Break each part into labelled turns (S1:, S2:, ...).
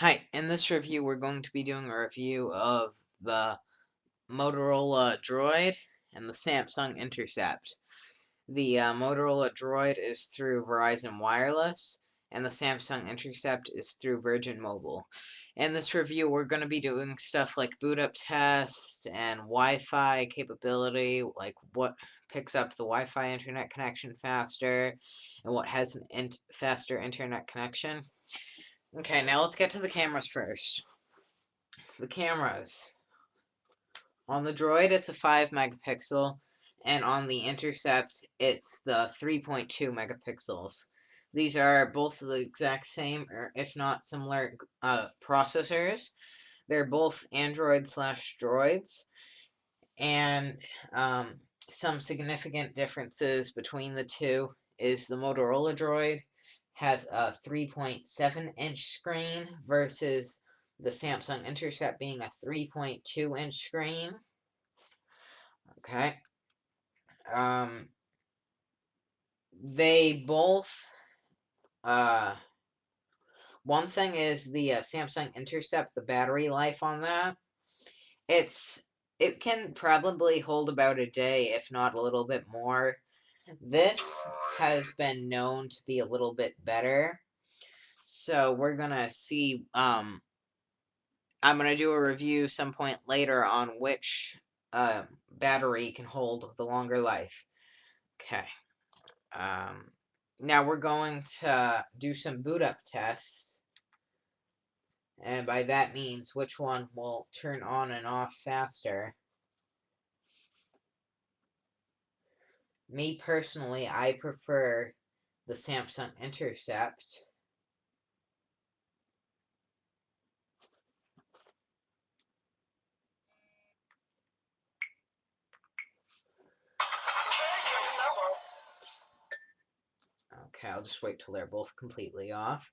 S1: Hi, in this review, we're going to be doing a review of the Motorola Droid and the Samsung Intercept. The Motorola Droid is through Verizon Wireless, and the Samsung Intercept is through Virgin Mobile. In this review, we're going to be doing stuff like boot up test and Wi-Fi capability, like what picks up the Wi-Fi internet connection faster, and what has an faster internet connection. Okay, now let's get to the cameras first. The cameras. On the Droid, it's a 5 megapixel, and on the Intercept, it's the 3.2 megapixels. These are both the exact same, or if not similar, processors. They're both Android slash Droids, and some significant differences between the two is the Motorola Droid has a 3.7-inch screen versus the Samsung Intercept being a 3.2-inch screen. Okay. Um, they both. Uh, One thing is the Samsung Intercept, the battery life on that. It can probably hold about a day, if not a little bit more. This has been known to be a little bit better. So we're gonna see. I'm gonna do a review some point later on which battery can hold the longer life. Okay. Um, Now we're going to do some boot up tests, and by that means which one will turn on and off faster. Me personally, I prefer the Samsung Intercept. Okay, I'll just wait till they're both completely off.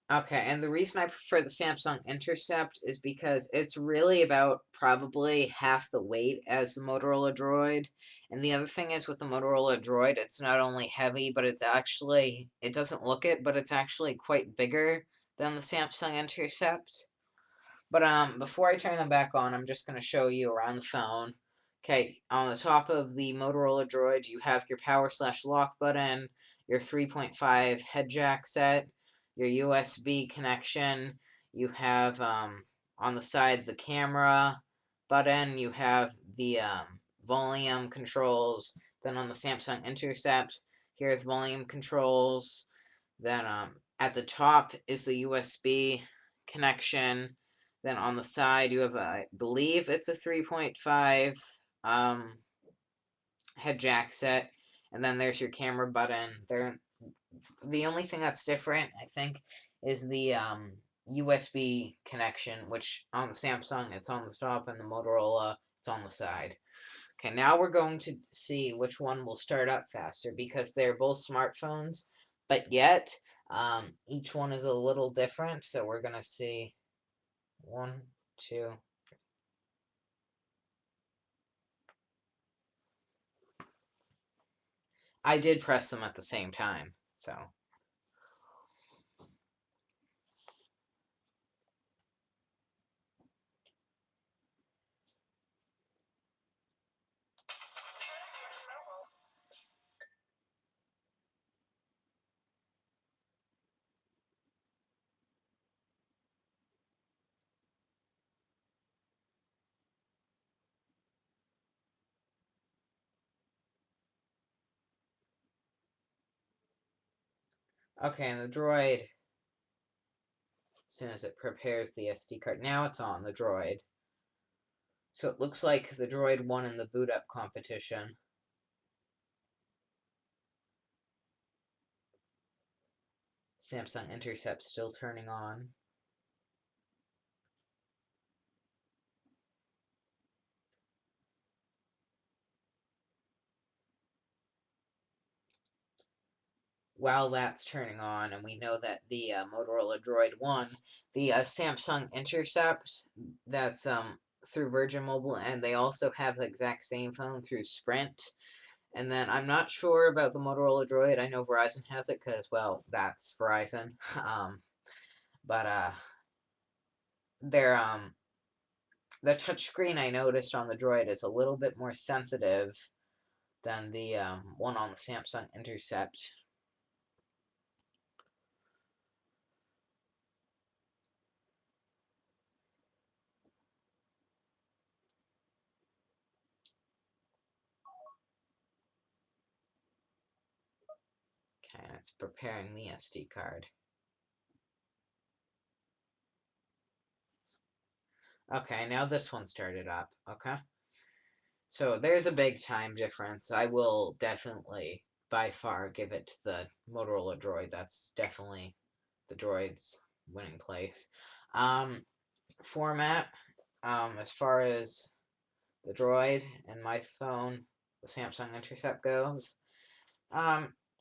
S1: Okay, and the reason I prefer the Samsung Intercept is because it's really about probably half the weight as the Motorola Droid. And the other thing is with the Motorola Droid, it's not only heavy, but it's actually, it doesn't look it, but it's actually quite bigger than the Samsung Intercept. But before I turn them back on, I'm just going to show you around the phone. Okay, on the top of the Motorola Droid, you have your power slash lock button, your 3.5 head jack set, your USB connection. You have on the side the camera button. You have the volume controls. Then on the Samsung Intercept, here's volume controls. Then at the top is the USB connection. Then on the side, you have, I believe it's a 3.5 um, head jack set. And then there's your camera button. The only thing that's different, I think, is the USB connection, which on the Samsung, it's on the top, and the Motorola, it's on the side. Okay, now we're going to see which one will start up faster because they're both smartphones, but yet each one is a little different. So we're going to see one, two. I did press them at the same time. So, okay, and the Droid, as soon as it prepares the SD card, now it's on the Droid. So it looks like the Droid won in the boot up competition. Samsung Intercept still turning on. While that's turning on, and we know that the Motorola Droid won, the Samsung Intercept, that's through Virgin Mobile, and they also have the exact same phone through Sprint. And then I'm not sure about the Motorola Droid. I know Verizon has it because, well, that's Verizon. But they're the touchscreen I noticed on the Droid is a little bit more sensitive than the one on the Samsung Intercept. Okay, and it's preparing the SD card. Okay, now this one started up. Okay. So there's a big time difference. I will definitely, by far, give it to the Motorola Droid. That's definitely the Droid's winning place. Format, as far as the Droid and my phone, the Samsung Intercept goes,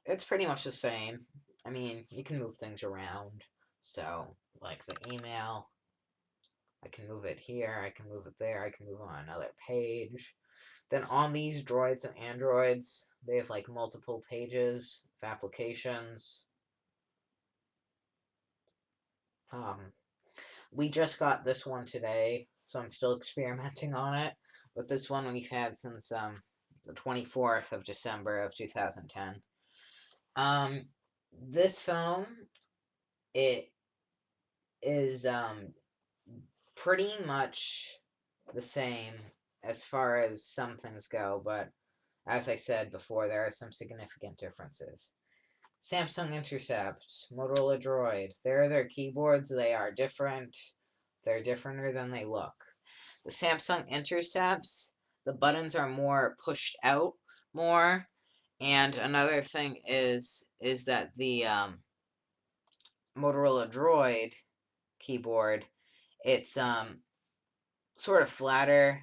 S1: it's pretty much the same. I mean, you can move things around. So, like the email, I can move it here, I can move it there, I can move on another page. Then on these Droids and Androids, they have like multiple pages of applications. We just got this one today, so I'm still experimenting on it. But this one we've had since the 24th of December of 2010. This phone, it is pretty much the same as far as some things go, but as I said before, there are some significant differences. Samsung Intercept, Motorola Droid, there are their keyboards, they are different. They're differenter than they look. The Samsung Intercepts, the buttons are more pushed out more. And another thing is that the Motorola Droid keyboard, it's sort of flatter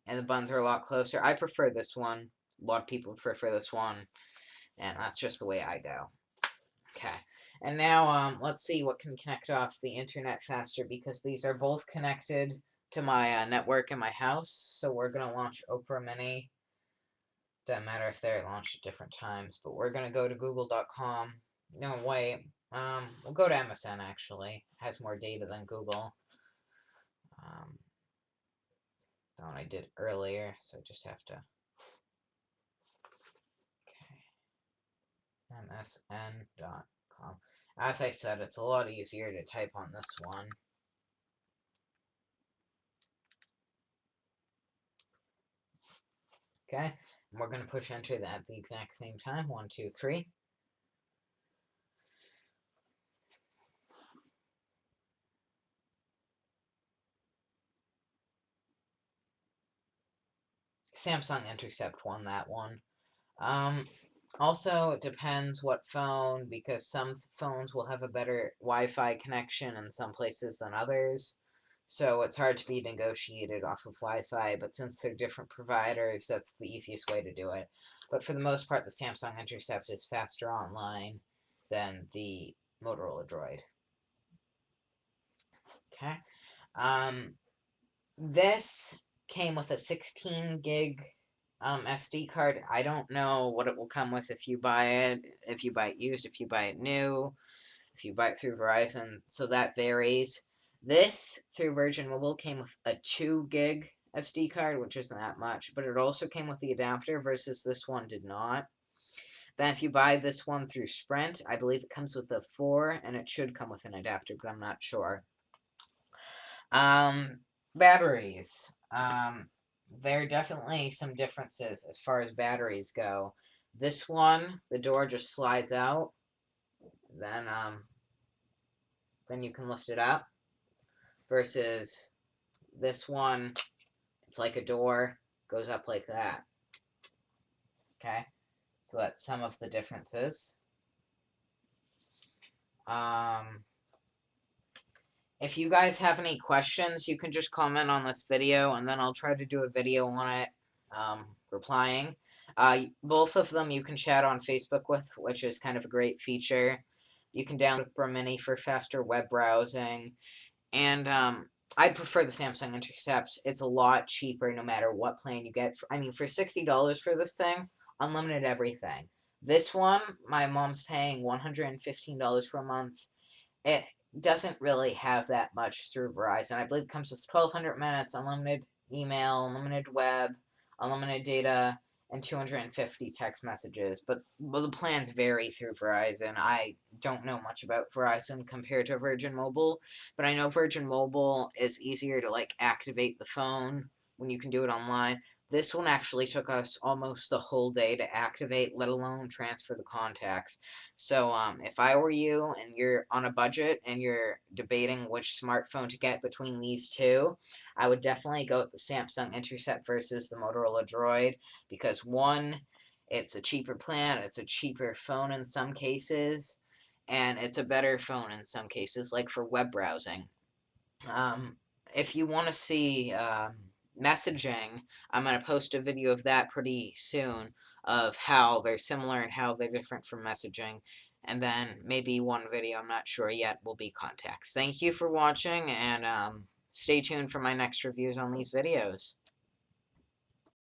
S1: and the buttons are a lot closer. I prefer this one. A lot of people prefer this one, and that's just the way I go. Okay. And now let's see what can connect off the internet faster, because these are both connected to my network in my house. So we're going to launch Opera Mini. Doesn't matter if they're launched at different times, but we're going to go to google.com. No, wait. We'll go to MSN, actually. It has more data than Google. The one I did earlier, so I just have to... Okay. MSN.com. As I said, it's a lot easier to type on this one. Okay, and we're going to push enter that at the exact same time. 1, 2, 3. Samsung Intercept won that one. Also, it depends what phone, because some phones will have a better Wi-Fi connection in some places than others. So it's hard to be negotiated off of Wi-Fi, but since they're different providers, that's the easiest way to do it. But for the most part, the Samsung Intercept is faster online than the Motorola Droid. Okay. This came with a 16 gig SD card. I don't know what it will come with if you buy it, used, if you buy it new, if you buy it through Verizon, so that varies. This, through Virgin Mobile, came with a 2 gig SD card, which isn't that much, but it also came with the adapter, versus this one did not. Then if you buy this one through Sprint, I believe it comes with a 4, and it should come with an adapter, but I'm not sure. Batteries. There are definitely some differences as far as batteries go. This one, the door just slides out. Then you can lift it up. Versus this one, it's like a door, goes up like that. Okay, so that's some of the differences. If you guys have any questions, you can just comment on this video, and then I'll try to do a video on it, replying. Both of them you can chat on Facebook with, which is kind of a great feature. You can download Opera Mini for faster web browsing. And I prefer the Samsung Intercept. It's a lot cheaper no matter what plan you get. I mean, for $60 for this thing, unlimited everything. This one, my mom's paying $115 for a month. doesn't really have that much through Verizon. I believe it comes with 1,200 minutes, unlimited email, unlimited web, unlimited data, and 250 text messages. But well, the plans vary through Verizon. I don't know much about Verizon compared to Virgin Mobile, but I know Virgin Mobile is easier to like activate the phone when you can do it online. This one actually took us almost the whole day to activate, let alone transfer the contacts. So, if I were you and you're on a budget and you're debating which smartphone to get between these two, I would definitely go with the Samsung Intercept versus the Motorola Droid because one, it's a cheaper plan, it's a cheaper phone in some cases, and it's a better phone in some cases, like for web browsing. Um, if you want to see messaging, I'm going to post a video of that pretty soon of how they're similar and how they're different from messaging. And then maybe one video, I'm not sure yet, will be contacts. Thank you for watching, and stay tuned for my next reviews on these videos.